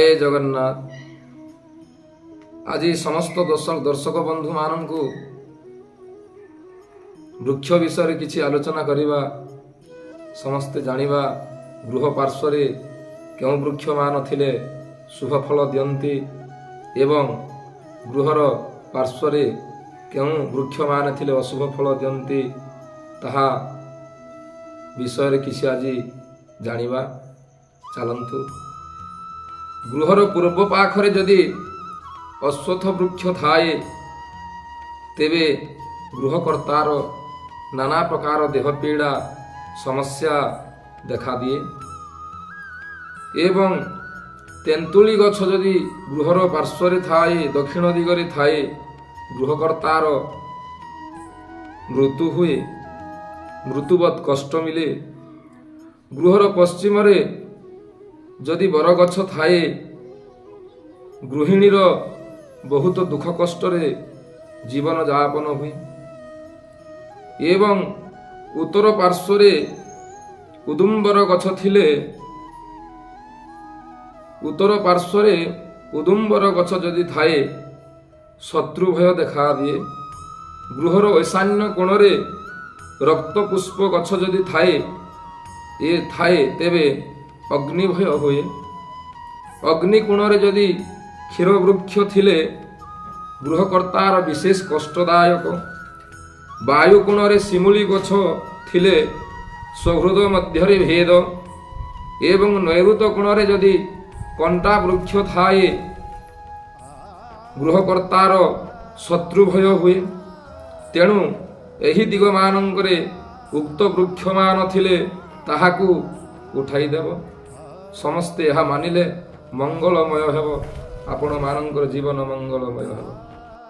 जय जगन्नाथ। आज समस्त दर्शक बंधु मानक वृक्ष विषय किसी आलोचना करवा, समस्ते जानिबा गृह पार्श्व क्यों वृक्ष मान थिले शुभ फल दियंती एवं गृहर पार्श्व क्यों वृक्ष मान थिले अशुभ फल दियंती ताहा विषय किसी आज जानिबा चलतु। गृहर पूर्व पाखरे जदि अश्वत्थ वृक्ष थाए तेबे गृहकर्तार नाना प्रकार देह पीड़ा समस्या देखा दिए एवं तेंतुली गछ जदि गृहर पार्श्व थाए दक्षिण दिगरे थाए गृहकर्तार मृत्यु हुए, मृत्युवत कष्ट मिले। गृहर पश्चिम जदि बरगछ थाए गृहिणीर बहुत दुख कष्ट जीवन यापन हुए एवं उत्तर पार्श्व उदुम्बर गछ थिले उत्तर पार्श्व उदुम्बर गछ जदि थाए शत्रु भय देखा दिए। गृहर ईशान्य कोण रक्त पुष्प गछ जदि थाए तेबे अग्नि भय हुए। अग्नि कोण जदि क्षीर वृक्ष थिले गृहकर्तार विशेष कष्टदायक। वायु कोण शिमूली गछ थिले सौहृद मध्य भेद एवं नैऋत कोण जदि कंटा वृक्ष थाए गृहकर्तार शत्रु भय हुए। तेणु एही दिग मानंकरे उक्त वृक्ष मान थिले ताहाकू उठाई देव। समस्ते यह मानिले मंगलमय हेब, आपण मानंकर जीवन मंगलमय हेब।